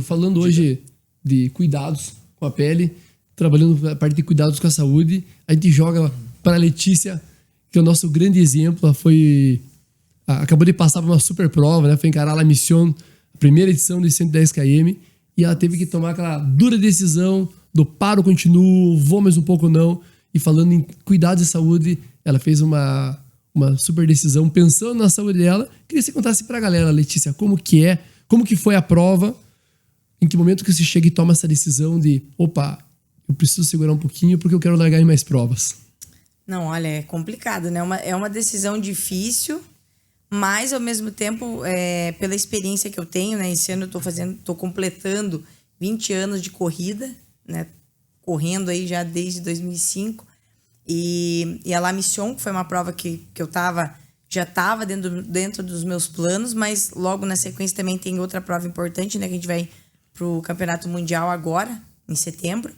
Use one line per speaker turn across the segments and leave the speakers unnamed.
Falando hoje de cuidados com a pele, trabalhando a parte de cuidados com a saúde, a gente joga para a Letícia, que é o nosso grande exemplo. Ela acabou de passar por uma super prova, né? Foi encarar a La Mission, a primeira edição de 110 km, e ela teve que tomar aquela dura decisão do paro, continuo, vou mais um pouco não. E falando em cuidados de saúde, ela fez uma super decisão pensando na saúde dela. Queria que você contasse pra galera, Letícia, como que foi a prova, em que momento que você chega e toma essa decisão de, opa, eu preciso segurar um pouquinho porque eu quero largar em mais provas.
Não, olha, é complicado, né? É uma decisão difícil, mas ao mesmo tempo, pela experiência que eu tenho, né? Esse ano eu tô completando 20 anos de corrida, né? Correndo aí já desde 2005. E a La Mission, que foi uma prova que eu já estava dentro dos meus planos, mas logo na sequência também tem outra prova importante, né? Que a gente vai pro Campeonato Mundial agora, em setembro.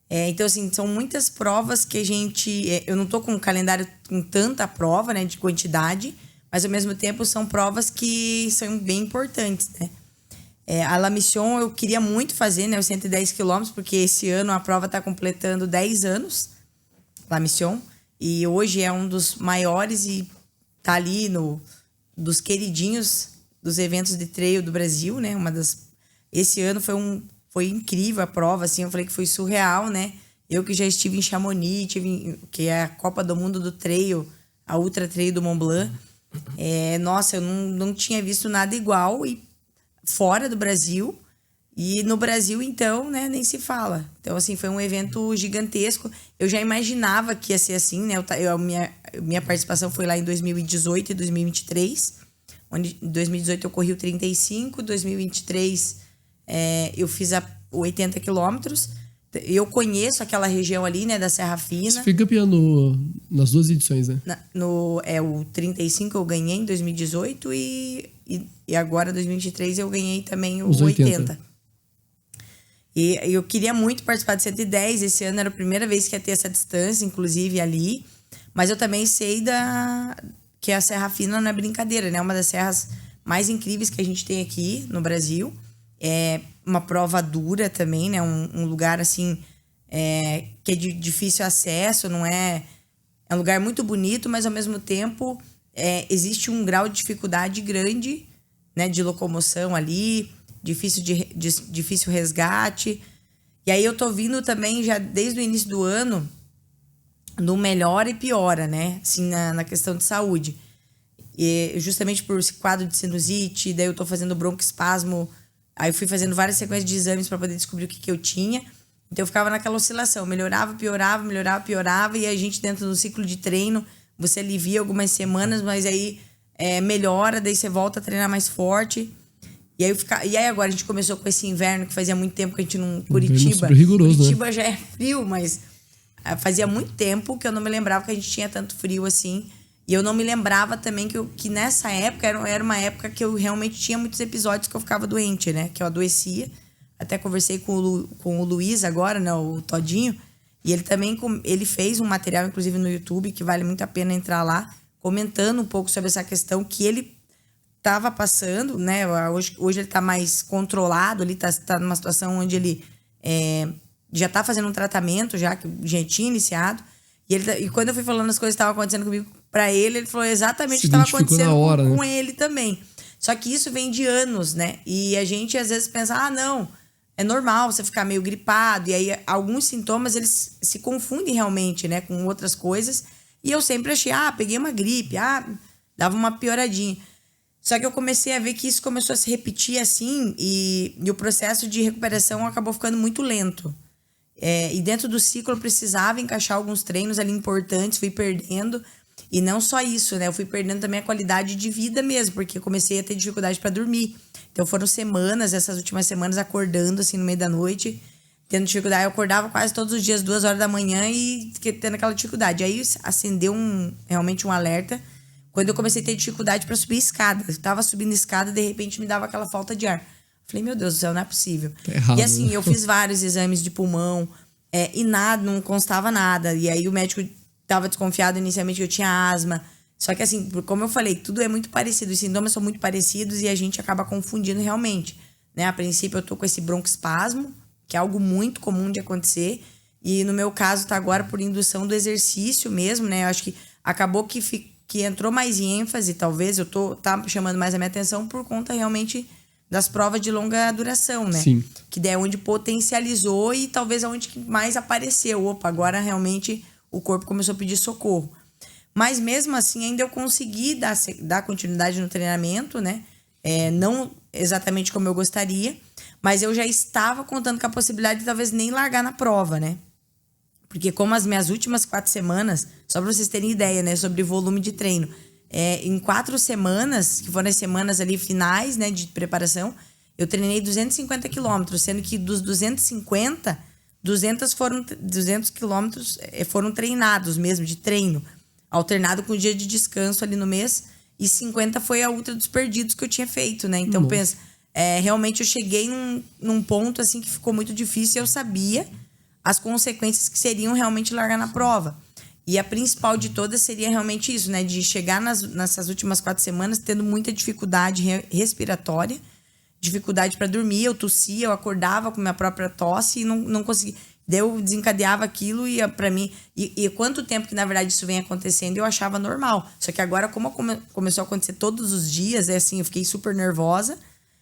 Então, assim, são muitas provas que a gente... eu não tô com um calendário com tanta prova, né? De quantidade, mas ao mesmo tempo são provas que são bem importantes, né? A La Mission eu queria muito fazer, né? Os 110 quilômetros, porque esse ano a prova tá completando 10 anos, La Mission, e hoje é um dos maiores e tá ali dos queridinhos dos eventos de trail do Brasil, né? Esse ano foi incrível a prova, assim, eu falei que foi surreal, né? Eu que já estive em Chamonix, que é a Copa do Mundo do Trail, a Ultra Trail do Mont Blanc. Nossa, eu não tinha visto nada igual e fora do Brasil. E no Brasil, então, né, nem se fala. Então, assim, foi um evento gigantesco. Eu já imaginava que ia ser assim, né? Minha participação foi lá em 2018 e 2023. Onde em 2018 eu corri o 35, em 2023 eu fiz 80 quilômetros. Eu conheço aquela região ali, né, da Serra Fina.
Você foi campeão nas duas edições, né?
O 35 eu ganhei em 2018 e agora, em 2023, eu ganhei também o 80. E eu queria muito participar de 110. Esse ano era a primeira vez que ia ter essa distância, inclusive ali. Mas eu também sei que a Serra Fina não é brincadeira, né? É uma das serras mais incríveis que a gente tem aqui no Brasil. É uma prova dura também, né? Um lugar, assim, que é de difícil acesso, não é... É um lugar muito bonito, mas ao mesmo tempo existe um grau de dificuldade grande, né? De locomoção ali, difícil resgate. E aí eu tô vindo também já desde o início do ano no melhora e piora, né? Assim, na questão de saúde. E justamente por esse quadro de sinusite, daí eu tô fazendo broncoespasmo. Aí eu fui fazendo várias sequências de exames para poder descobrir o que eu tinha. Então eu ficava naquela oscilação, melhorava, piorava, melhorava, piorava. E a gente dentro do ciclo de treino, você alivia algumas semanas, mas aí melhora, daí você volta a treinar mais forte. E aí agora a gente começou com esse inverno que fazia muito tempo que a gente não... Curitiba,
rigoroso,
Curitiba,
né?
Já é frio, mas fazia muito tempo que eu não me lembrava que a gente tinha tanto frio assim. E eu não me lembrava também que nessa época era uma época que eu realmente tinha muitos episódios que eu ficava doente, né? Que eu adoecia. Até conversei com o Luiz agora, né? O Todinho. E ele também ele fez um material, inclusive no YouTube, que vale muito a pena entrar lá, comentando um pouco sobre essa questão que ele estava passando, né? Hoje ele está mais controlado, ele tá numa situação onde ele já está fazendo um tratamento, já que já tinha iniciado. E quando eu fui falando as coisas que estavam acontecendo comigo para ele falou exatamente o que estava acontecendo com ele também. Só que isso vem de anos, né? E a gente às vezes pensa, não, é normal você ficar meio gripado. E aí alguns sintomas, eles se confundem realmente, né? Com outras coisas. E eu sempre achei, peguei uma gripe, dava uma pioradinha. Só que eu comecei a ver que isso começou a se repetir assim e o processo de recuperação acabou ficando muito lento. E dentro do ciclo eu precisava encaixar alguns treinos ali importantes, fui perdendo. E não só isso, né? Eu fui perdendo também a qualidade de vida mesmo, porque eu comecei a ter dificuldade para dormir. Então foram semanas, essas últimas semanas, acordando assim no meio da noite, tendo dificuldade. Eu acordava quase todos os dias, 2 horas da manhã e tendo aquela dificuldade. Aí acendeu realmente um alerta quando eu comecei a ter dificuldade para subir escada. Eu tava subindo escada e de repente me dava aquela falta de ar. Falei, meu Deus do céu, não é possível.
Tá errado,
e assim,
né?
eu fiz vários exames de pulmão e nada, não constava nada. E aí o médico tava desconfiado inicialmente que eu tinha asma. Só que assim, como eu falei, tudo é muito parecido, os sintomas são muito parecidos e a gente acaba confundindo realmente, né? A princípio eu tô com esse broncoespasmo, que é algo muito comum de acontecer. E no meu caso tá agora por indução do exercício mesmo, né? Eu acho que acabou que entrou mais em ênfase, talvez. Tá chamando mais a minha atenção por conta realmente das provas de longa duração, né?
Sim.
Que daí é onde potencializou e talvez é onde que mais apareceu. Opa, agora realmente o corpo começou a pedir socorro. Mas mesmo assim, ainda eu consegui dar continuidade no treinamento, né? Não exatamente como eu gostaria, mas eu já estava contando com a possibilidade de talvez nem largar na prova, né? Porque como as minhas últimas 4 semanas, só para vocês terem ideia, né, sobre volume de treino, em 4 semanas, que foram as semanas ali finais, né, de preparação, eu treinei 250 quilômetros, sendo que dos 250, 200 quilômetros foram treinados mesmo, de treino, alternado com o dia de descanso ali no mês, e 50 foi a ultra dos perdidos que eu tinha feito, né? Então, pensa, realmente eu cheguei num ponto, assim, que ficou muito difícil e eu sabia as consequências que seriam realmente largar na prova. E a principal de todas seria realmente isso, né? De chegar nessas últimas 4 semanas tendo muita dificuldade respiratória, dificuldade para dormir, eu tossia, eu acordava com minha própria tosse e não conseguia. Daí eu desencadeava aquilo e para mim... E quanto tempo que, na verdade, isso vem acontecendo, eu achava normal. Só que agora, como começou a acontecer todos os dias, assim, eu fiquei super nervosa.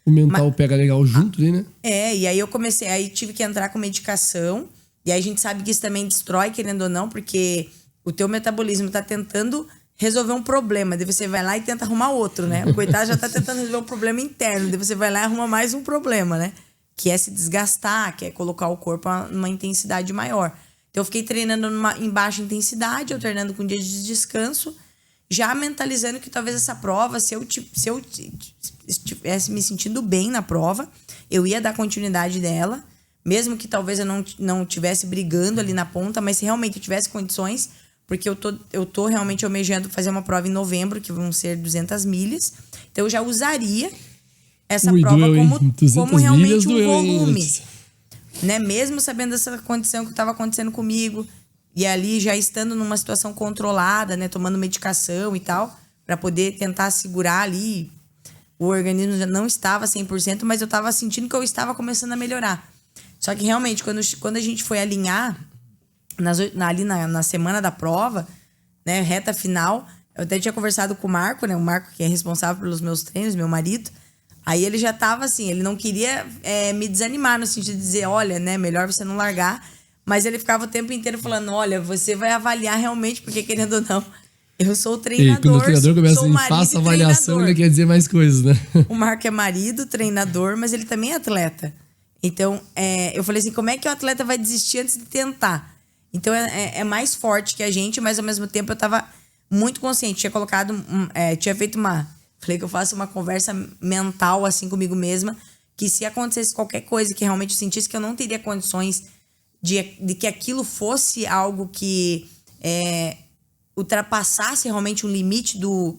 O mental pega legal junto, né?
E aí eu comecei... Aí tive que entrar com medicação. E aí a gente sabe que isso também destrói, querendo ou não, porque o teu metabolismo tá tentando resolver um problema. Daí você vai lá e tenta arrumar outro, né? O coitado já tá tentando resolver um problema interno. Daí você vai lá e arruma mais um problema, né? Que é se desgastar, que é colocar o corpo numa intensidade maior. Então eu fiquei treinando em baixa intensidade, alternando com dias de descanso, já mentalizando que talvez essa prova, se eu estivesse me sentindo bem na prova, eu ia dar continuidade dela, mesmo que talvez eu não estivesse brigando ali na ponta, mas se realmente eu tivesse condições, porque eu tô realmente almejando fazer uma prova em novembro, que vão ser 200 milhas, então eu já usaria essa prova como realmente um volume, né? Mesmo sabendo dessa condição que estava acontecendo comigo, e ali já estando numa situação controlada, né? Tomando medicação e tal, para poder tentar segurar ali. O organismo já não estava 100%, mas eu estava sentindo que eu estava começando a melhorar. Só que realmente, quando a gente foi alinhar, ali na semana da prova, né? Reta final, eu até tinha conversado com o Marco, né? O Marco que é responsável pelos meus treinos, meu marido. Aí ele já tava assim, ele não queria me desanimar no sentido de dizer, olha, né, melhor você não largar. Mas ele ficava o tempo inteiro falando, olha, você vai avaliar realmente, porque querendo ou não, eu sou o treinador.
E quando o treinador começa
sou
a faça a avaliação, ele quer dizer mais coisas, né?
O Marco é marido, treinador, mas ele também é atleta. Então, eu falei assim, como é que o atleta vai desistir antes de tentar? Então, é mais forte que a gente, mas ao mesmo tempo eu tava muito consciente. Tinha colocado, tinha feito falei que eu faço uma conversa mental, assim, comigo mesma, que se acontecesse qualquer coisa que realmente eu sentisse que eu não teria condições de que aquilo fosse algo que ultrapassasse realmente um limite do...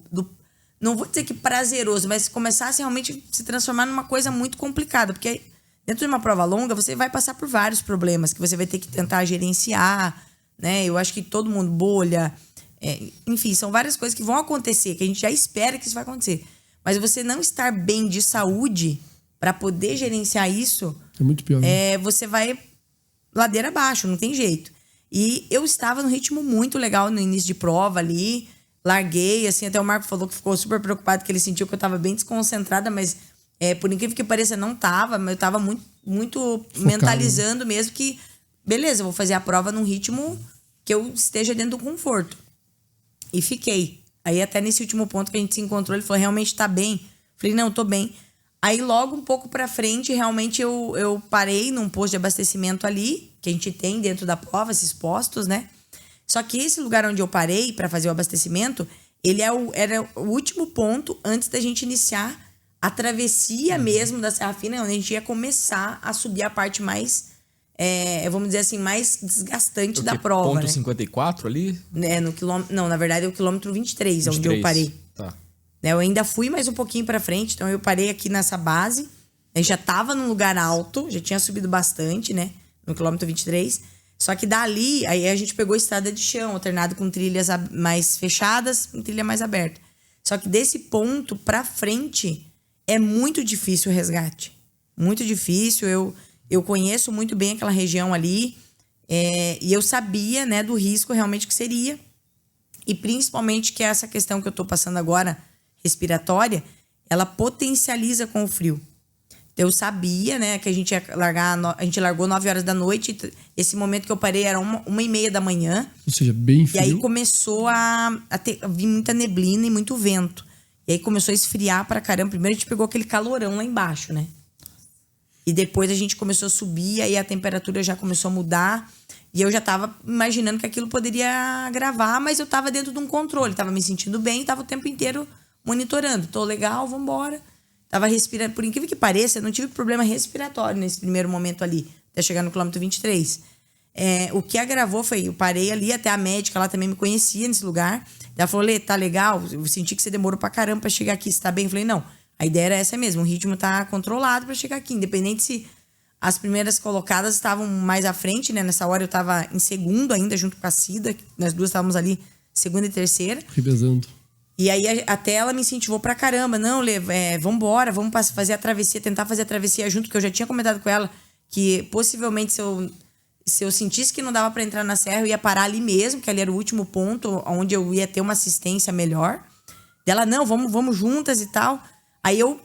Não vou dizer que prazeroso, mas começasse realmente a se transformar numa coisa muito complicada. Porque dentro de uma prova longa, você vai passar por vários problemas que você vai ter que tentar gerenciar, né? Eu acho que todo mundo, bolha... enfim, são várias coisas que vão acontecer, que a gente já espera que isso vai acontecer. Mas você não estar bem de saúde para poder gerenciar isso...
É muito pior. Né?
Você vai ladeira abaixo, não tem jeito. E eu estava num ritmo muito legal no início de prova ali. Larguei, assim, até o Marco falou que ficou super preocupado, que ele sentiu que eu estava bem desconcentrada, mas por incrível que pareça, não estava. Mas eu estava muito, muito mentalizando mesmo que, beleza, eu vou fazer a prova num ritmo que eu esteja dentro do conforto. E fiquei. Aí até nesse último ponto que a gente se encontrou, ele falou, realmente tá bem? Falei, não, tô bem. Aí logo um pouco pra frente, realmente eu parei num posto de abastecimento ali, que a gente tem dentro da prova, esses postos, né? Só que esse lugar onde eu parei pra fazer o abastecimento, ele era o último ponto antes da gente iniciar a travessia mesmo da Serra Fina, onde a gente ia começar a subir a parte mais... vamos dizer assim, mais desgastante da prova,
ponto
né?
54 ali?
No quilômetro... Não, na verdade é o quilômetro 23, onde eu parei.
Tá.
Eu ainda fui mais um pouquinho pra frente, então eu parei aqui nessa base. A gente já tava num lugar alto, já tinha subido bastante, né? No quilômetro 23. Só que dali, aí a gente pegou estrada de chão, alternado com trilhas mais fechadas, com trilha mais aberta. Só que desse ponto pra frente, é muito difícil o resgate. Muito difícil. Eu conheço muito bem aquela região ali. E eu sabia, né, do risco realmente que seria. E principalmente que essa questão que eu tô passando agora, respiratória, ela potencializa com o frio. Eu sabia, né, que a gente ia largar, a gente largou 9 horas da noite. Esse momento que eu parei era 1h30 da manhã.
Ou seja, bem frio.
E aí começou a vir muita neblina e muito vento. E aí começou a esfriar pra caramba. Primeiro a gente pegou aquele calorão lá embaixo, né? E depois a gente começou a subir, aí a temperatura já começou a mudar. E eu já tava imaginando que aquilo poderia agravar, mas eu tava dentro de um controle. Tava me sentindo bem, tava o tempo inteiro monitorando. Tô legal, vambora. Tava respirando. Por incrível que pareça, eu não tive problema respiratório nesse primeiro momento ali, até chegar no quilômetro 23. O que agravou foi, eu parei ali, até a médica lá também me conhecia nesse lugar. Ela falou, Lê, tá legal? Eu senti que você demorou pra caramba pra chegar aqui, você tá bem? Eu falei, não, a ideia era essa mesmo, o ritmo tá controlado pra chegar aqui, independente se as primeiras colocadas estavam mais à frente, né? Nessa hora eu tava em segundo ainda, junto com a Cida, nós duas estávamos ali, segunda e terceira.
Revezando.
E aí até ela me incentivou pra caramba. Não, Lê, vambora, vamos fazer a travessia, tentar fazer a travessia junto, que eu já tinha comentado com ela que possivelmente se eu sentisse que não dava pra entrar na serra, eu ia parar ali mesmo, que ali era o último ponto onde eu ia ter uma assistência melhor. Ela, não, vamos juntas e tal. Aí eu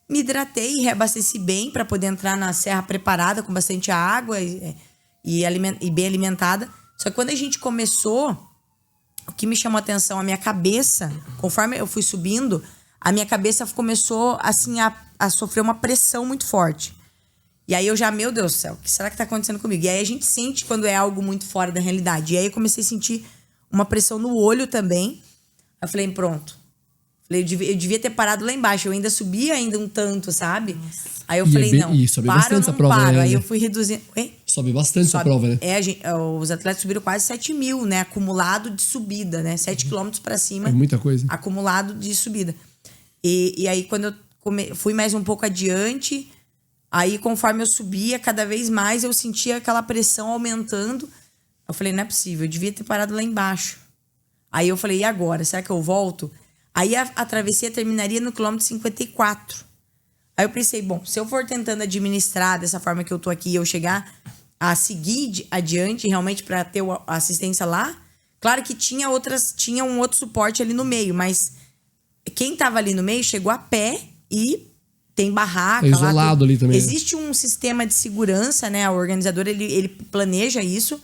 me hidratei e reabasteci bem pra poder entrar na serra preparada, com bastante água e bem alimentada. Só que quando a gente começou, o que me chamou a atenção, a minha cabeça, conforme eu fui subindo, a minha cabeça começou assim a sofrer uma pressão muito forte. E aí eu já, meu Deus do céu, o que será que tá acontecendo comigo? E aí a gente sente quando é algo muito fora da realidade. E aí eu comecei a sentir uma pressão no olho também. Eu falei, pronto. Eu devia ter parado lá embaixo. Eu ainda subia ainda um tanto, sabe? Nossa. Aí eu falei, não,
sobe
paro
bastante
ou não
prova,
paro?
né?
Aí eu fui reduzindo.
Sobe bastante essa prova, né?
Os atletas subiram quase 7 mil, né? Acumulado de subida, né? 7 quilômetros pra cima.
É muita coisa.
Acumulado de subida. E aí quando eu fui mais um pouco adiante, aí conforme eu subia cada vez mais, eu sentia aquela pressão aumentando. Eu falei, não é possível, eu devia ter parado lá embaixo. Aí eu falei, e agora? Será que eu volto? Aí a travessia terminaria no quilômetro 54. Aí eu pensei, bom, se eu for tentando administrar dessa forma que eu tô aqui, eu chegar a seguir adiante realmente para ter a assistência lá, claro que tinha um outro suporte ali no meio, mas quem tava ali no meio chegou a pé e tem barraca.
É isolado
lá,
ali também.
Existe um sistema de segurança, né? O organizador, ele planeja isso.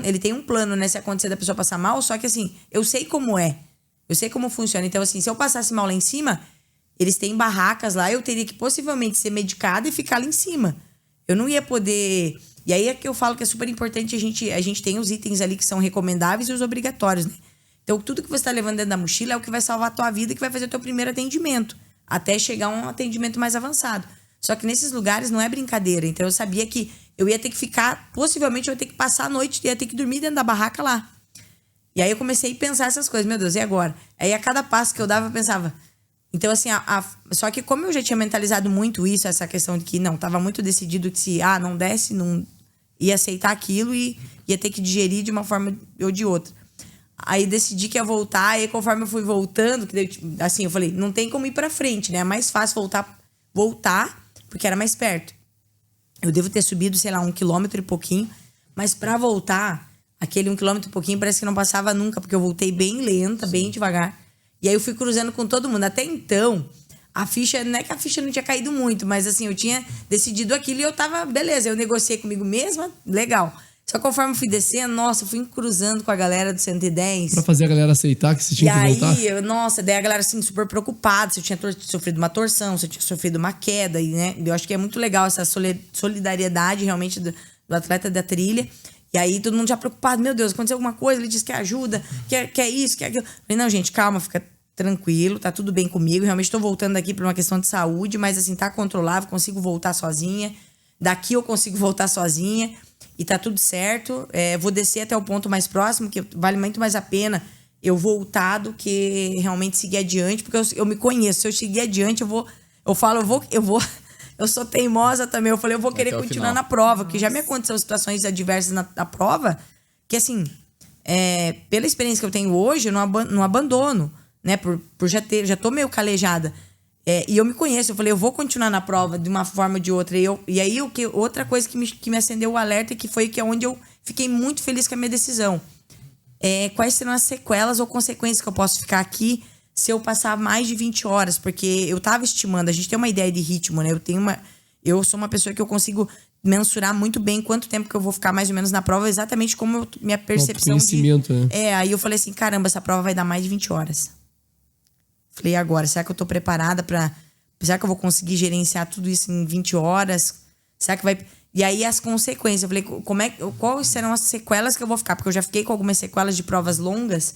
Ele tem um plano, né? Se acontecer da pessoa passar mal, só que assim, eu sei como é. Eu sei como funciona. Então, assim, se eu passasse mal lá em cima, eles têm barracas lá, eu teria que possivelmente ser medicada e ficar lá em cima. Eu não ia poder... E aí é que eu falo que é super importante a gente tem os itens ali que são recomendáveis e os obrigatórios, né? Então, tudo que você está levando dentro da mochila é o que vai salvar a tua vida e que vai fazer o teu primeiro atendimento, até chegar a um atendimento mais avançado. Só que nesses lugares não é brincadeira. Então, eu sabia que eu ia ter que ficar... Possivelmente, eu ia ter que passar a noite, ia ter que dormir dentro da barraca lá. E aí eu comecei a pensar essas coisas. Meu Deus, e agora? Aí a cada passo que eu dava, eu pensava... Então, assim, só que como eu já tinha mentalizado muito isso, essa questão de que, não, tava muito decidido que se não desse, não ia aceitar aquilo e ia ter que digerir de uma forma ou de outra. Aí decidi que ia voltar, aí conforme eu fui voltando, assim, eu falei, não tem como ir pra frente, né? É mais fácil voltar, porque era mais perto. Eu devo ter subido, sei lá, 1 quilômetro e pouquinho, mas pra voltar... Aquele 1 quilômetro e pouquinho parece que não passava nunca, porque eu voltei bem lenta, bem devagar. E aí eu fui cruzando com todo mundo. Até então, a ficha, não é que a ficha não tinha caído muito, mas assim, eu tinha decidido aquilo e eu tava, beleza, eu negociei comigo mesma, legal. Só que conforme eu fui descendo, nossa, eu fui cruzando com a galera do 110.
Pra fazer a galera aceitar que você tinha que voltar?
E aí, nossa, daí a galera assim, super preocupada se eu tinha sofrido uma torção, se eu tinha sofrido uma queda, né? Eu acho que é muito legal essa solidariedade realmente do atleta da trilha. E aí todo mundo já preocupado, meu Deus, aconteceu alguma coisa, ele disse que ajuda, quer isso, quer aquilo. Eu falei, não, gente, calma, fica tranquilo, tá tudo bem comigo. Realmente tô voltando aqui por uma questão de saúde, mas assim, tá controlável, consigo voltar sozinha. Daqui eu consigo voltar sozinha e tá tudo certo. Vou descer até o ponto mais próximo, que vale muito mais a pena eu voltar do que realmente seguir adiante, porque eu me conheço. Se eu seguir adiante, eu sou teimosa também. Eu falei, eu vou querer continuar na prova, porque já me aconteceu situações adversas na prova, que assim, pela experiência que eu tenho hoje, eu não abandono, né? Por já tô meio calejada. E eu me conheço, eu falei, eu vou continuar na prova de uma forma ou de outra. E aí, outra coisa que me acendeu o alerta, que foi que é onde eu fiquei muito feliz com a minha decisão. Quais serão as sequelas ou consequências que eu posso ficar aqui se eu passar mais de 20 horas? Porque eu tava estimando, a gente tem uma ideia de ritmo, né? Eu sou uma pessoa que eu consigo mensurar muito bem quanto tempo que eu vou ficar mais ou menos na prova, exatamente como minha percepção
né?
Aí eu falei assim, caramba, essa prova vai dar mais de 20 horas. Falei, agora, será que eu tô preparada pra... Será que eu vou conseguir gerenciar tudo isso em 20 horas? Será que vai... E aí as consequências, eu falei, quais serão as sequelas que eu vou ficar? Porque eu já fiquei com algumas sequelas de provas longas,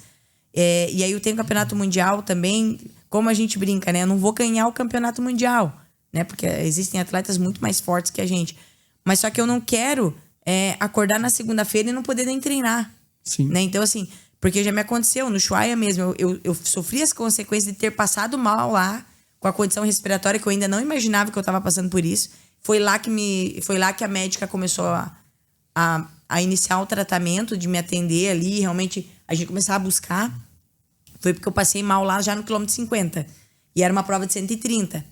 e aí eu tenho o campeonato mundial também, como a gente brinca, né? Eu não vou ganhar o campeonato mundial, né? Porque existem atletas muito mais fortes que a gente. Mas só que eu não quero acordar na segunda-feira e não poder nem treinar.
Sim.
Né? Então, assim, porque já me aconteceu, no Ushuaia mesmo, eu sofri as consequências de ter passado mal lá, com a condição respiratória, que eu ainda não imaginava que eu estava passando por isso. Foi lá que a médica começou a iniciar o tratamento, de me atender ali, realmente a gente começar a buscar. Foi porque eu passei mal lá já no quilômetro 50. E era uma prova de 130.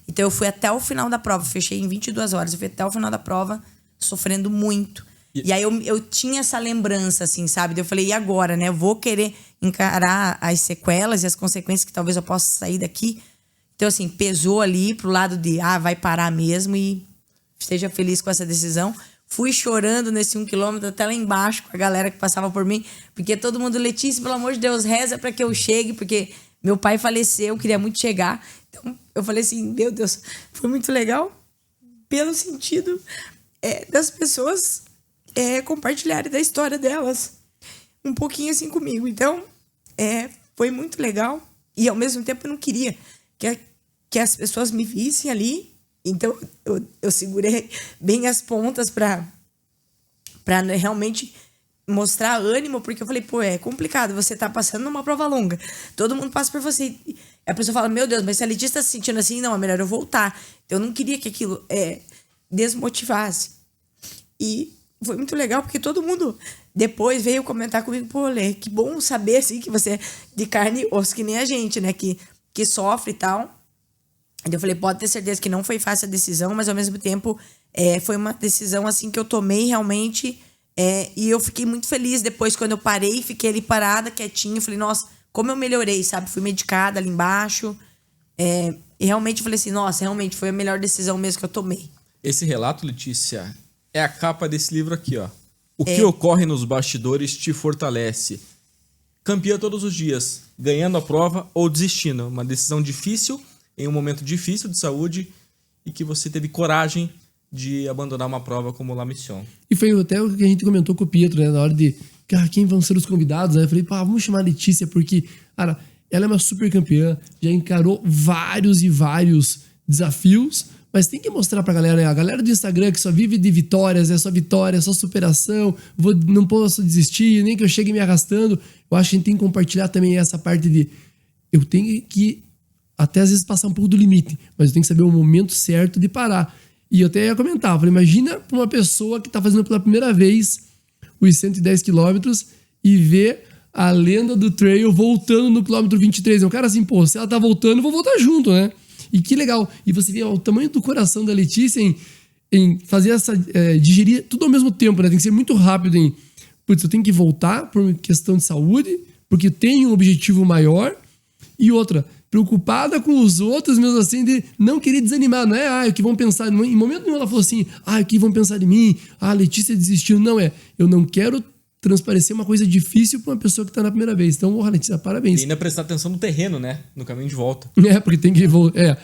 Então eu fui até o final da prova, fechei em 22 horas, eu fui até o final da prova sofrendo muito. E aí eu tinha essa lembrança, assim, sabe? Eu falei, e agora, né? Eu vou querer encarar as sequelas e as consequências que talvez eu possa sair daqui. Então, assim, pesou ali pro lado de, vai parar mesmo e esteja feliz com essa decisão. Fui chorando nesse 1 quilômetro até lá embaixo com a galera que passava por mim, porque todo mundo, Letícia, pelo amor de Deus, reza para que eu chegue, porque meu pai faleceu, eu queria muito chegar. Então, eu falei assim, meu Deus, foi muito legal pelo sentido das pessoas compartilharem da história delas um pouquinho assim comigo. Então, foi muito legal e ao mesmo tempo eu não queria que as pessoas me vissem ali. Então, eu segurei bem as pontas para realmente mostrar ânimo, porque eu falei, pô, é complicado, você tá passando numa prova longa, todo mundo passa por você. E a pessoa fala, meu Deus, mas se a Letícia tá se sentindo assim, não, é melhor eu voltar. Eu não queria que aquilo desmotivasse. E foi muito legal, porque todo mundo depois veio comentar comigo, pô, Lê, que bom saber, assim, que você é de carne e osso, que nem a gente, né, que sofre e tal. Eu falei, pode ter certeza que não foi fácil a decisão, mas ao mesmo tempo foi uma decisão assim que eu tomei realmente, e eu fiquei muito feliz depois quando eu parei, fiquei ali parada, quietinha, falei, nossa, como eu melhorei, sabe? Fui medicada ali embaixo, e realmente falei assim, nossa, realmente foi a melhor decisão mesmo que eu tomei.
Esse relato, Letícia, é a capa desse livro aqui, ó. O que ocorre nos bastidores te fortalece. Campeã todos os dias, ganhando a prova ou desistindo. Uma decisão difícil, em um momento difícil de saúde, e que você teve coragem de abandonar uma prova como La Mission.
E foi até o que a gente comentou com o Pietro, né? Na hora de, cara, quem vão ser os convidados? Né? Eu falei, vamos chamar a Letícia, porque, cara, ela é uma super campeã, já encarou vários e vários desafios, mas tem que mostrar pra galera, né? A galera do Instagram que só vive de vitórias, é só vitória, é só superação, não posso desistir, nem que eu chegue me arrastando. Eu acho que a gente tem que compartilhar também essa parte de, eu tenho que até às vezes passar um pouco do limite, mas eu tenho que saber o momento certo de parar. E eu até ia comentar, eu falei, imagina pra uma pessoa que tá fazendo pela primeira vez os 110 quilômetros e ver a lenda do trail voltando no quilômetro 23. É um cara assim, pô, se ela tá voltando, eu vou voltar junto, né? E que legal. E você vê o tamanho do coração da Letícia em fazer essa... digerir tudo ao mesmo tempo, né? Tem que ser muito rápido em... Putz, eu tenho que voltar por questão de saúde, porque tem um objetivo maior. E outra, preocupada com os outros, mesmo assim, de não querer desanimar. Não é, o que vão pensar... Em momento nenhum ela falou assim, o que vão pensar de mim? A Letícia desistiu. Não é, eu não quero transparecer uma coisa difícil para uma pessoa que tá na primeira vez. Então, Letícia, parabéns.
E ainda prestar atenção no terreno, né? No caminho de volta.
Porque tem que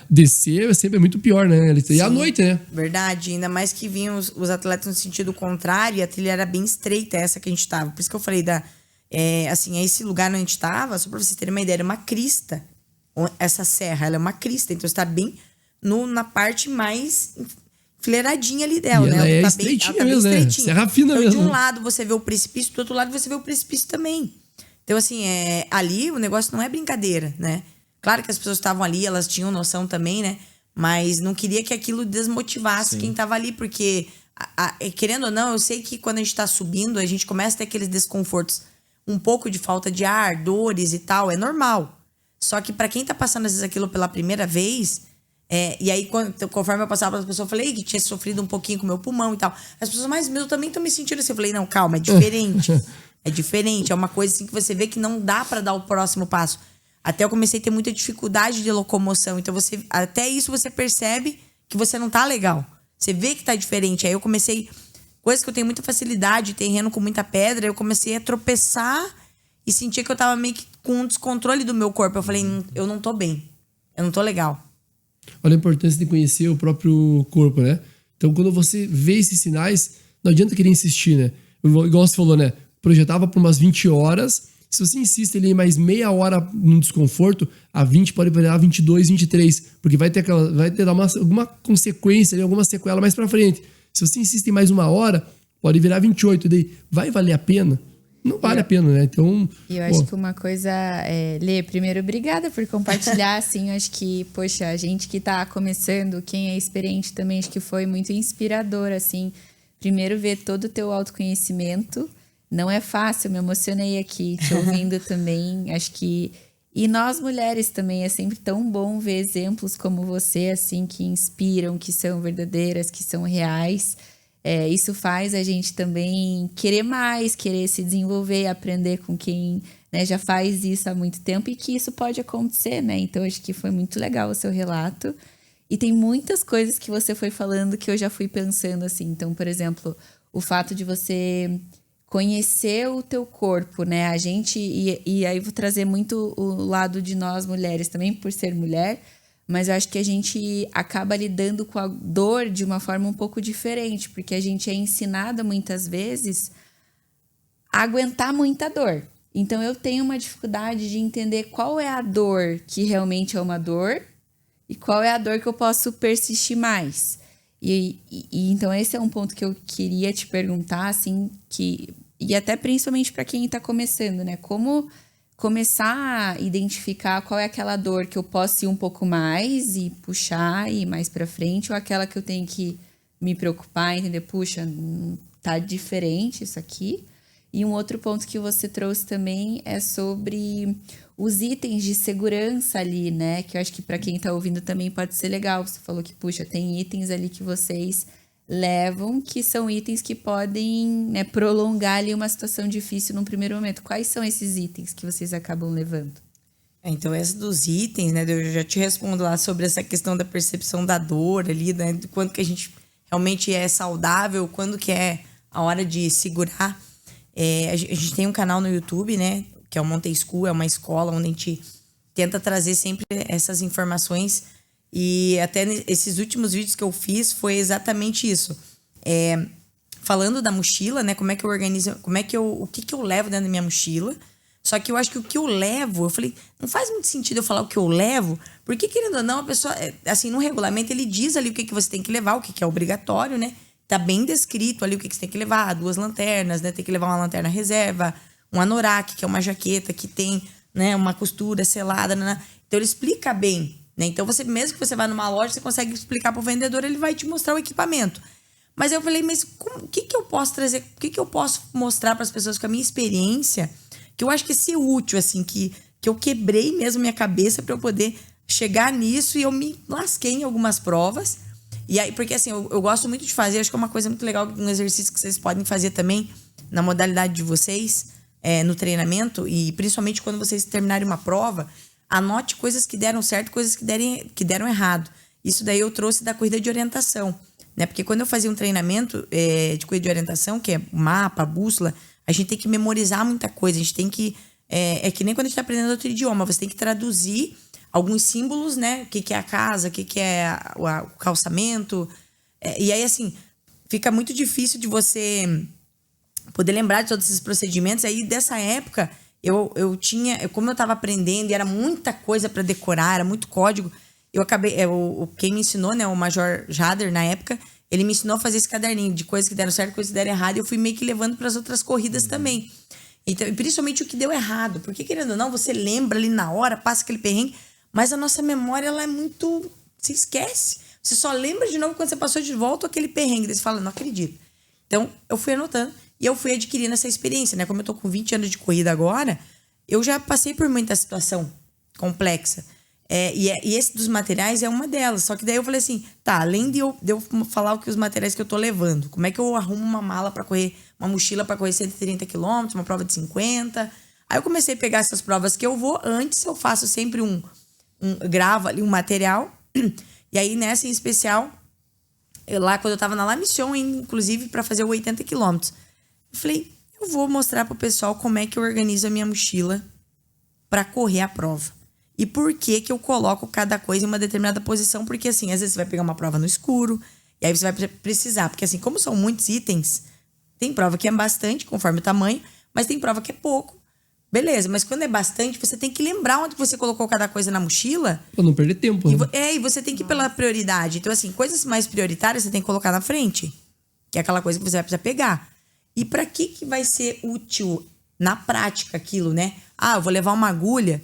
descer sempre é muito pior, né, Letícia? E à noite, né?
Verdade, ainda mais que vinham os atletas no sentido contrário, e a trilha era bem estreita, essa que a gente tava. Por isso que eu falei esse lugar onde a gente tava, só pra vocês terem uma ideia, era uma crista. Essa serra, ela é uma crista, então você tá bem na parte mais enfileiradinha ali dela,
e
né?
Ela
tá
estreitinha
bem
mesmo, né? Serra fina
então,
mesmo.
De um lado você vê o precipício, do outro lado você vê o precipício também. Então, assim, ali o negócio não é brincadeira, né? Claro que as pessoas estavam ali, elas tinham noção também, né? Mas não queria que aquilo desmotivasse quem tava ali, porque, querendo ou não, eu sei que quando a gente tá subindo, a gente começa a ter aqueles desconfortos, um pouco de falta de ar, dores e tal, é normal. Só que pra quem tá passando às vezes aquilo pela primeira vez, E aí, conforme eu passava para as pessoas, eu falei que tinha sofrido um pouquinho com o meu pulmão e tal. As pessoas, mas eu também tô me sentindo assim. Eu falei, não, calma, é diferente. É diferente, é uma coisa assim que você vê que não dá para dar o próximo passo. Até eu comecei a ter muita dificuldade de locomoção. Então, até isso você percebe que você não tá legal. Você vê que tá diferente. Aí eu comecei... Coisa que eu tenho muita facilidade, terreno com muita pedra, eu comecei a tropeçar e sentia que eu tava meio que com um descontrole do meu corpo. Eu falei, eu não tô bem. Eu não tô legal.
Olha a importância de conhecer o próprio corpo, né? Então, quando você vê esses sinais, não adianta querer insistir, né? Igual você falou, né? Projetava por umas 20 horas. Se você insiste ali mais meia hora num desconforto, a 20 pode virar 22, 23. Porque vai ter alguma consequência, alguma sequela mais pra frente. Se você insiste em mais uma hora, pode virar 28. Daí, vai valer a pena? Não vale a pena, né? Então...
E eu acho que uma coisa... Lê, primeiro, obrigada por compartilhar, assim. Acho que, poxa, a gente que tá começando, quem é experiente também, acho que foi muito inspirador, assim. Primeiro, ver todo o teu autoconhecimento. Não é fácil, me emocionei aqui, te ouvindo também. Acho que... E nós, mulheres, também, é sempre tão bom ver exemplos como você, assim, que inspiram, que são verdadeiras, que são reais. Isso faz a gente também querer mais, querer se desenvolver, aprender com quem, né, já faz isso há muito tempo e que isso pode acontecer, né? Então, acho que foi muito legal o seu relato. E tem muitas coisas que você foi falando que eu já fui pensando, assim. Então, por exemplo, o fato de você... conhecer o teu corpo, né? A gente... E aí vou trazer muito o lado de nós mulheres também, por ser mulher, mas eu acho que a gente acaba lidando com a dor de uma forma um pouco diferente, porque a gente é ensinada muitas vezes a aguentar muita dor. Então eu tenho uma dificuldade de entender qual é a dor que realmente é uma dor e qual é a dor que eu posso persistir mais. E então esse é um ponto que eu queria te perguntar, assim, e até principalmente para quem está começando, né? Como começar a identificar qual é aquela dor que eu posso ir um pouco mais e puxar e ir mais para frente, ou aquela que eu tenho que me preocupar, entender, puxa, tá diferente isso aqui. E um outro ponto que você trouxe também é sobre os itens de segurança ali, né? Que eu acho que para quem tá ouvindo também pode ser legal. Você falou que, puxa, tem itens ali que vocês levam, que são itens que podem, né, prolongar ali uma situação difícil num primeiro momento. Quais são esses itens que vocês acabam levando?
Então, essa dos itens, né? Eu já te respondo lá sobre essa questão da percepção da dor ali, né? Do quanto que a gente realmente é saudável, quando que é a hora de segurar. A gente tem um canal no YouTube, né? Que é o Mountain School, é uma escola onde a gente tenta trazer sempre essas informações. E até esses últimos vídeos que eu fiz foi exatamente isso. Falando da mochila, né? Como é que eu organizo, o que eu levo dentro da minha mochila. Só que eu acho que o que eu levo, eu falei, não faz muito sentido eu falar o que eu levo, porque querendo ou não, a pessoa, assim, no regulamento ele diz ali o que você tem que levar, o que é obrigatório, né? Tá bem descrito ali o que você tem que levar, 2 lanternas, né? Tem que levar uma lanterna reserva, um anorak, que é uma jaqueta que tem, né, uma costura selada, né? Então ele explica bem, né? Então você, mesmo que você vá numa loja, você consegue explicar pro vendedor, ele vai te mostrar o equipamento. Mas eu falei, mas o que eu posso trazer, o que eu posso mostrar para as pessoas com a minha experiência, que eu acho que ser útil, assim, que eu quebrei mesmo minha cabeça para eu poder chegar nisso e eu me lasquei em algumas provas. E aí, porque assim, eu gosto muito de fazer, acho que é uma coisa muito legal, um exercício que vocês podem fazer também na modalidade de vocês, no treinamento, e principalmente quando vocês terminarem uma prova, anote coisas que deram certo, coisas que deram errado. Isso daí eu trouxe da corrida de orientação, né? Porque quando eu fazia um treinamento de corrida de orientação, que é mapa, bússola, a gente tem que memorizar muita coisa, a gente tem que... É que nem quando a gente tá aprendendo outro idioma, você tem que traduzir alguns símbolos, né? O que é a casa, o que é o calçamento. E aí, assim, fica muito difícil de você poder lembrar de todos esses procedimentos. Aí, dessa época, como eu tava aprendendo e era muita coisa para decorar, era muito código, eu acabei... Quem me ensinou, né? O Major Jader, na época, ele me ensinou a fazer esse caderninho de coisas que deram certo, coisas que deram errado, e eu fui meio que levando para as outras corridas também. Então, principalmente o que deu errado. Porque, querendo ou não, você lembra ali na hora, passa aquele perrengue, mas a nossa memória, ela é muito... Você esquece. Você só lembra de novo quando você passou de volta aquele perrengue. Daí você fala, não acredito. Então, eu fui anotando e eu fui adquirindo essa experiência, né? Como eu tô com 20 anos de corrida agora, eu já passei por muita situação complexa. E esse dos materiais é uma delas. Só que daí eu falei assim, tá, além de eu falar os materiais que eu tô levando, como é que eu arrumo uma mala para correr, uma mochila para correr 130 quilômetros, uma prova de 50. Aí eu comecei a pegar essas provas que eu vou. Antes eu faço sempre gravo ali um material. E aí nessa em especial, lá quando eu tava na La Mission, inclusive para fazer o 80 quilômetros, eu falei, eu vou mostrar pro pessoal como é que eu organizo a minha mochila para correr a prova. E por que eu coloco cada coisa em uma determinada posição? Porque, assim, às vezes você vai pegar uma prova no escuro, e aí você vai precisar. Porque, assim, como são muitos itens, tem prova que é bastante, conforme o tamanho, mas tem prova que é pouco. Beleza, mas quando é bastante, você tem que lembrar onde você colocou cada coisa na mochila.
Pra não perder tempo. Né?
E você tem que ir pela prioridade. Então, assim, coisas mais prioritárias você tem que colocar na frente. Que é aquela coisa que você vai precisar pegar. E pra que vai ser útil na prática aquilo, né? Ah, eu vou levar uma agulha.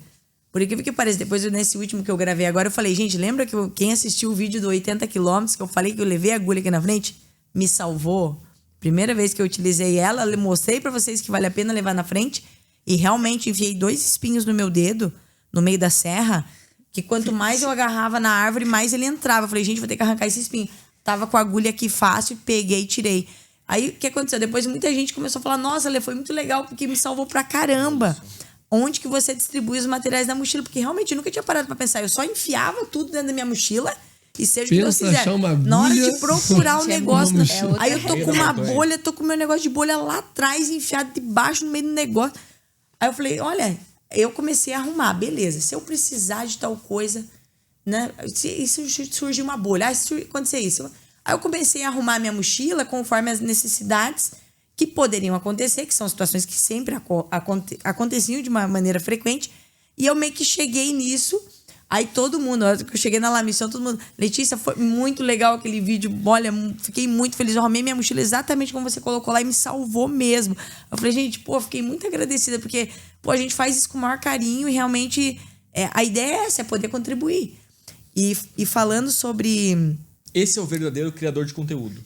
Por incrível que pareça, depois nesse último que eu gravei agora, eu falei, gente, lembra que quem assistiu o vídeo do 80 quilômetros, que eu falei que eu levei a agulha aqui na frente? Me salvou. Primeira vez que eu utilizei ela, eu mostrei pra vocês que vale a pena levar na frente. E realmente enfiei 2 espinhos no meu dedo, no meio da serra, que quanto mais eu agarrava na árvore, mais ele entrava. Eu falei, gente, vou ter que arrancar esse espinho. Tava com a agulha aqui fácil, peguei e tirei. Aí, o que aconteceu? Depois muita gente começou a falar, nossa, Lê, foi muito legal, porque me salvou pra caramba. Onde que você distribui os materiais da mochila? Porque realmente eu nunca tinha parado pra pensar. Eu só enfiava tudo dentro da minha mochila e seja o que Deus quiser. Na hora de procurar o negócio. Aí eu tô com uma bolha, tô com o meu negócio de bolha lá atrás, enfiado debaixo no meio do negócio. Aí eu falei, olha, eu comecei a arrumar, beleza. Se eu precisar de tal coisa, né? Se surgir uma bolha, se acontecer isso. Aí eu comecei a arrumar minha mochila conforme as necessidades que poderiam acontecer, que são situações que sempre aconteciam de uma maneira frequente. E eu meio que cheguei nisso. Aí todo mundo, na hora que eu cheguei na La Mission, todo mundo... Letícia, foi muito legal aquele vídeo. Olha, fiquei muito feliz. Eu arrumei minha mochila exatamente como você colocou lá e me salvou mesmo. Eu falei, gente, fiquei muito agradecida. Porque, a gente faz isso com o maior carinho e realmente... a ideia é essa, é poder contribuir. E falando sobre...
Esse é o verdadeiro criador de conteúdo.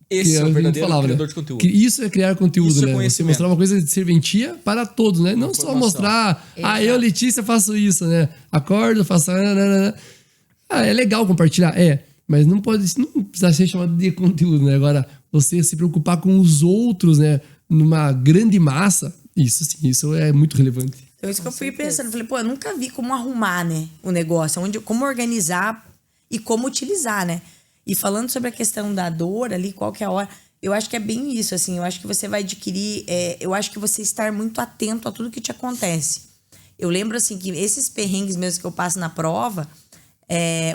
Esse é o verdadeiro criador de conteúdo.
Isso é criar conteúdo,
isso
né?
É
você mostrar uma coisa de serventia para todos, né? Não só mostrar, eu, Letícia, faço isso, né? Acordo, faço... é legal compartilhar, mas não precisa ser chamado de conteúdo, né? Agora, você se preocupar com os outros, né? Numa grande massa, isso é muito relevante.
Então, isso que eu fui pensando. Falei, eu nunca vi como arrumar, né? O negócio, como organizar e como utilizar, né? E falando sobre a questão da dor ali, qual que é a hora, eu acho que é bem isso, assim, eu acho que você vai adquirir, eu acho que você estar muito atento a tudo que te acontece. Eu lembro, assim, que esses perrengues mesmo que eu passo na prova,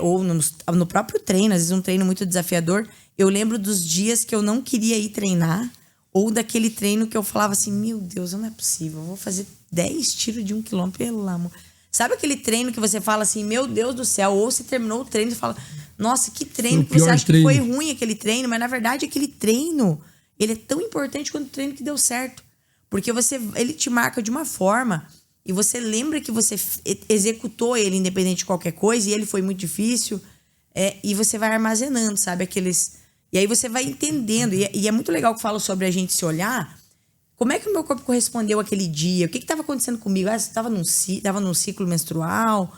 ou no próprio treino, às vezes um treino muito desafiador, eu lembro dos dias que eu não queria ir treinar, ou daquele treino que eu falava assim, meu Deus, não é possível, eu vou fazer 10 tiros de 1 quilômetro, pelo amor. Sabe aquele treino que você fala assim, meu Deus do céu, ou você terminou o treino e fala... Nossa, que treino que você acha que foi ruim aquele treino, mas na verdade aquele treino, ele é tão importante quanto o treino que deu certo. Porque ele te marca de uma forma e você lembra que você executou ele independente de qualquer coisa e ele foi muito difícil, e você vai armazenando, sabe, e aí você vai entendendo, e é muito legal que falo sobre a gente se olhar, como é que o meu corpo correspondeu àquele dia, o que estava acontecendo comigo, você estava num ciclo menstrual...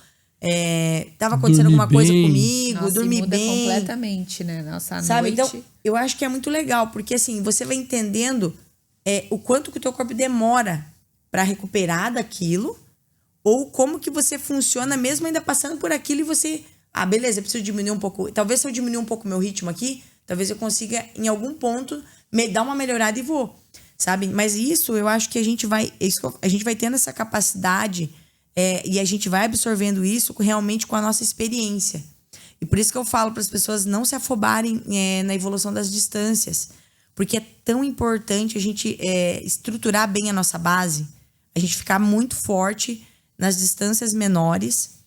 tava acontecendo alguma coisa comigo,
nossa,
dormi
muda
bem.
Completamente, né? Nossa,
sabe?
noite...
Então, eu acho que é muito legal, porque assim, você vai entendendo o quanto que o teu corpo demora para recuperar daquilo, ou como que você funciona mesmo ainda passando por aquilo e você... beleza, eu preciso diminuir um pouco. Talvez se eu diminuir um pouco o meu ritmo aqui, talvez eu consiga, em algum ponto, dar uma melhorada e vou. Sabe? Mas isso, eu acho que a gente vai tendo essa capacidade... e a gente vai absorvendo isso realmente com a nossa experiência. E por isso que eu falo para as pessoas não se afobarem na evolução das distâncias. Porque é tão importante a gente estruturar bem a nossa base, a gente ficar muito forte nas distâncias menores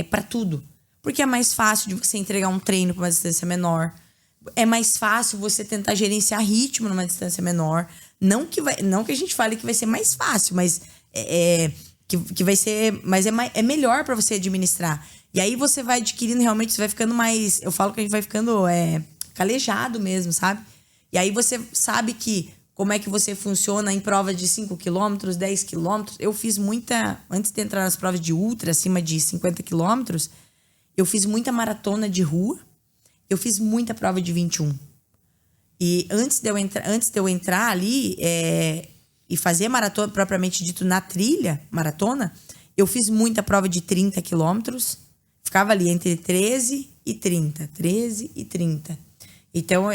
para tudo. Porque é mais fácil de você entregar um treino para uma distância menor. É mais fácil você tentar gerenciar ritmo numa distância menor. Não que a gente fale que vai ser mais fácil, mas... que vai ser... Mas é melhor para você administrar. E aí você vai adquirindo realmente... Você vai ficando mais... Eu falo que a gente vai ficando calejado mesmo, sabe? E aí você sabe que como é que você funciona em provas de 5 quilômetros, 10 quilômetros. Eu fiz muita... Antes de entrar nas provas de ultra, acima de 50 quilômetros, eu fiz muita maratona de rua. Eu fiz muita prova de 21. E antes de eu entrar ali e fazer maratona, propriamente dito, na trilha, maratona, eu fiz muita prova de 30 quilômetros. Ficava ali entre 13 e 30. 13 e 30. Então,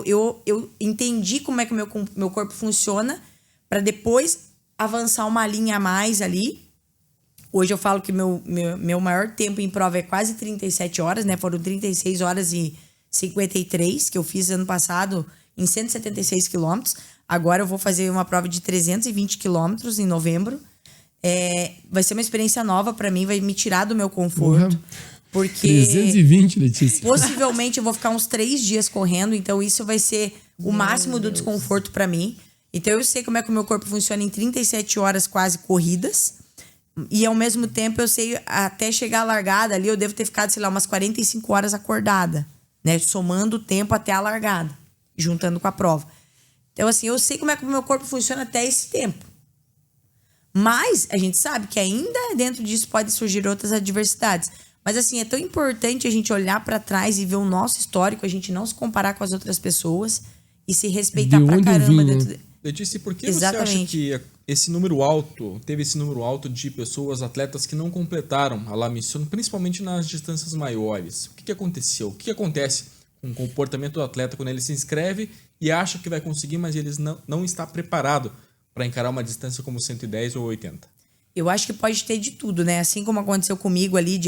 eu entendi como é que o meu corpo funciona para depois avançar uma linha a mais ali. Hoje eu falo que meu maior tempo em prova é quase 37 horas, né? Foram 36 horas e 53 que eu fiz ano passado em 176 quilômetros. Agora eu vou fazer uma prova de 320 quilômetros em novembro. Vai ser uma experiência nova para mim, vai me tirar do meu conforto. Porque
320, Letícia.
Possivelmente eu vou ficar uns 3 dias correndo, então isso vai ser o máximo do desconforto para mim. Então eu sei como é que o meu corpo funciona em 37 horas quase corridas. E ao mesmo tempo eu sei, até chegar à largada ali, eu devo ter ficado, sei lá, umas 45 horas acordada, né? Somando o tempo até a largada, juntando com a prova. Então assim, eu sei como é que o meu corpo funciona até esse tempo. Mas a gente sabe que ainda dentro disso pode surgir outras adversidades. Mas assim, é tão importante a gente olhar para trás e ver o nosso histórico, a gente não se comparar com as outras pessoas e se respeitar pra caramba dentro.
Letícia, por que você acha que teve esse número alto de pessoas, atletas que não completaram a La Mission, principalmente nas distâncias maiores? O que aconteceu? O que acontece com o comportamento do atleta quando ele se inscreve e acha que vai conseguir, mas ele não está preparado para encarar uma distância como 110 ou 80?
Eu acho que pode ter de tudo, né? Assim como aconteceu comigo ali,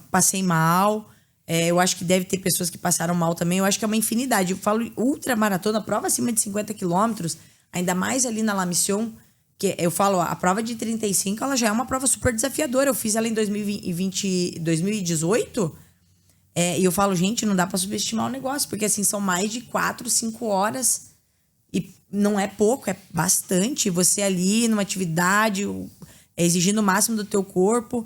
passei mal. Eu acho que deve ter pessoas que passaram mal também. Eu acho que é uma infinidade. Eu falo ultramaratona, prova acima de 50 quilômetros, ainda mais ali na La Mission, que eu falo, a prova de 35, ela já é uma prova super desafiadora. Eu fiz ela em 2018. E eu falo, gente, não dá pra subestimar o negócio, porque assim, são mais de 4, 5 horas. E não é pouco, é bastante. Você ali numa atividade, exigindo o máximo do teu corpo.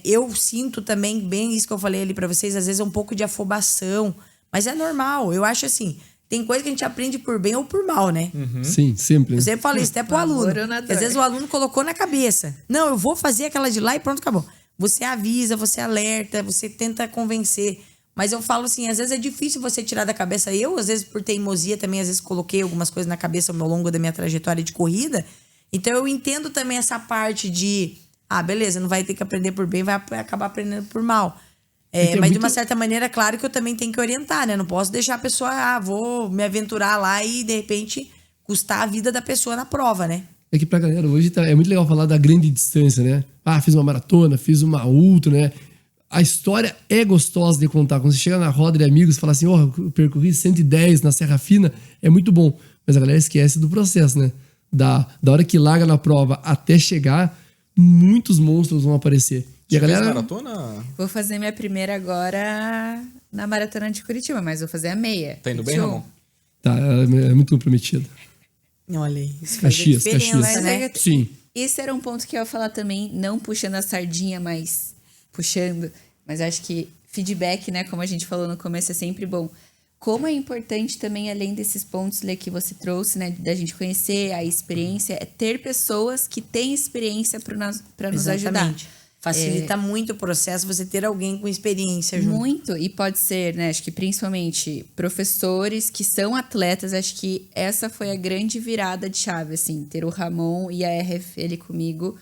Eu sinto também, bem isso que eu falei ali pra vocês, às vezes é um pouco de afobação. Mas é normal. Eu acho assim, tem coisa que a gente aprende por bem ou por mal, né?
Uhum. Sim, sempre.
Eu sempre falo isso até pro aluno. Às vezes o aluno colocou na cabeça. Não, eu vou fazer aquela de lá e pronto, acabou. Você avisa, você alerta, você tenta convencer. Mas eu falo assim, às vezes é difícil você tirar da cabeça. Eu, às vezes, por teimosia também, às vezes coloquei algumas coisas na cabeça ao longo da minha trajetória de corrida. Então eu entendo também essa parte de, beleza, não vai ter que aprender por bem, vai acabar aprendendo por mal. Mas de uma certa maneira, claro que eu também tenho que orientar, né? Não posso deixar a pessoa, vou me aventurar lá e, de repente, custar a vida da pessoa na prova, né?
É que pra galera hoje é muito legal falar da grande distância, né? Fiz uma maratona, fiz uma ultra, né? A história é gostosa de contar. Quando você chega na roda de amigos e fala assim, eu percorri 110 na Serra Fina, é muito bom. Mas a galera esquece do processo, né? Da hora que larga na prova até chegar, muitos monstros vão aparecer. E a galera...
maratona?
Vou fazer minha primeira agora na Maratona de Curitiba, mas vou fazer a meia.
Tá indo bem, Ramon?
Tá, é muito comprometido.
Olha, isso faz
Caxias.
né?
Sim.
Esse era um ponto que eu ia falar também, não puxando a sardinha, mas puxando. Mas acho que feedback, né, como a gente falou no começo, é sempre bom. Como é importante também, além desses pontos, Lê, que você trouxe, né, da gente conhecer a experiência, é ter pessoas que têm experiência para nos ajudar.
Facilita muito o processo você ter alguém com experiência junto.
Muito, e pode ser, né, acho que principalmente professores que são atletas, acho que essa foi a grande virada de chave, assim, ter o Ramon e a RFL comigo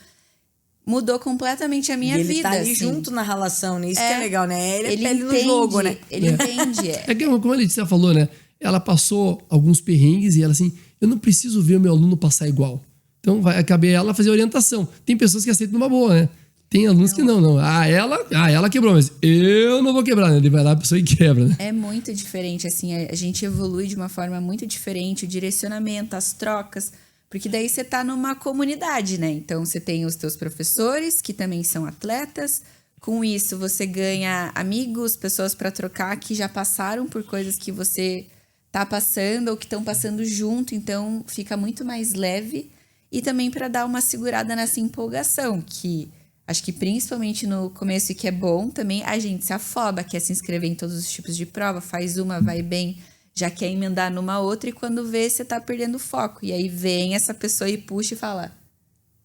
mudou completamente a minha vida.
Ele tá ali
assim.
junto na relação, né? Isso que é legal, né?
Ele
entende, no jogo, né?
Ele entende.
É que, como a Letícia falou, né? Ela passou alguns perrengues e ela assim, eu não preciso ver o meu aluno passar igual. Então vai caber ela fazer orientação. Tem pessoas que aceitam numa boa, né? Tem alunos que não. Ela quebrou, mas eu não vou quebrar, né? Ele vai lá, a pessoa e quebra, né?
É muito diferente, assim, a gente evolui de uma forma muito diferente, o direcionamento, as trocas, porque daí você tá numa comunidade, né? Então você tem os teus professores, que também são atletas, com isso você ganha amigos, pessoas para trocar que já passaram por coisas que você tá passando ou que estão passando junto, então fica muito mais leve, e também para dar uma segurada nessa empolgação, que acho que principalmente no começo, e que é bom também, a gente se afoba, quer se inscrever em todos os tipos de prova, faz uma, vai bem, já quer emendar numa outra e quando vê, você tá perdendo o foco. E aí vem essa pessoa e puxa e fala,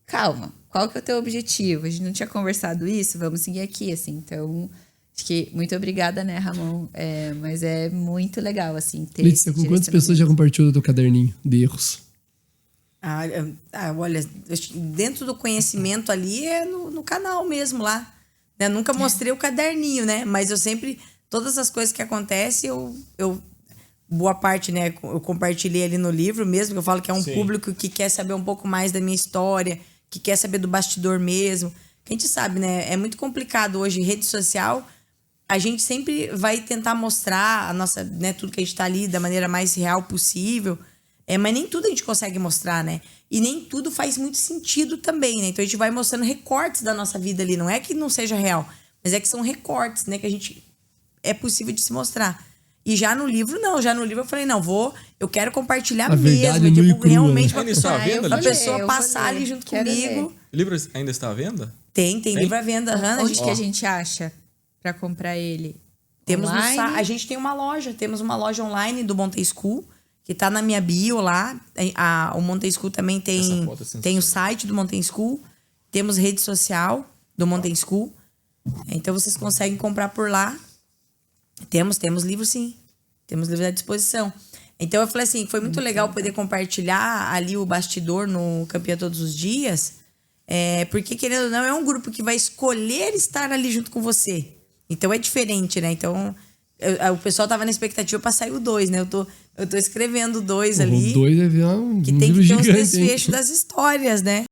calma, qual que é o teu objetivo? A gente não tinha conversado isso? Vamos seguir aqui, assim. Então, acho que muito obrigada, né, Ramon? Mas é muito legal, assim, ter
Letícia, com quantas pessoas já compartilhou do teu caderninho de erros?
Olha, dentro do conhecimento ali é no canal mesmo lá. Né? Nunca mostrei o caderninho, né? Mas eu sempre, todas as coisas que acontecem, eu boa parte, né? Eu compartilhei ali no livro mesmo, que eu falo que é um público que quer saber um pouco mais da minha história, que quer saber do bastidor mesmo. Que a gente sabe, né? É muito complicado hoje, rede social, a gente sempre vai tentar mostrar a nossa, né, tudo que a gente tá ali da maneira mais real possível. Mas nem tudo a gente consegue mostrar, né? E nem tudo faz muito sentido também, né? Então a gente vai mostrando recortes da nossa vida ali. Não é que não seja real, mas é que são recortes, né? Que a gente é possível de se mostrar. E já no livro, não. Já no livro eu falei, eu quero compartilhar mesmo. Tipo, realmente
Ainda está à venda,
a pessoa passar ali junto comigo.
O livro ainda está à venda?
Tem livro à venda.
Onde que a gente acha pra comprar ele?
Temos a gente tem uma loja. Temos uma loja online do Montei School, que tá na minha bio lá. O Montei School também tem o site do Montei School. Temos rede social do Montei School. Então vocês conseguem comprar por lá. Temos livro, sim. Temos livro à disposição. Então eu falei assim, foi muito legal poder compartilhar ali o bastidor no Campeã Todos os Dias. Porque, querendo ou não, é um grupo que vai escolher estar ali junto com você. Então é diferente, né? Então, o pessoal tava na expectativa pra sair o 2, né? Eu tô escrevendo o 2 ali.
O 2 é um
que tem que ter os desfechos das histórias, né?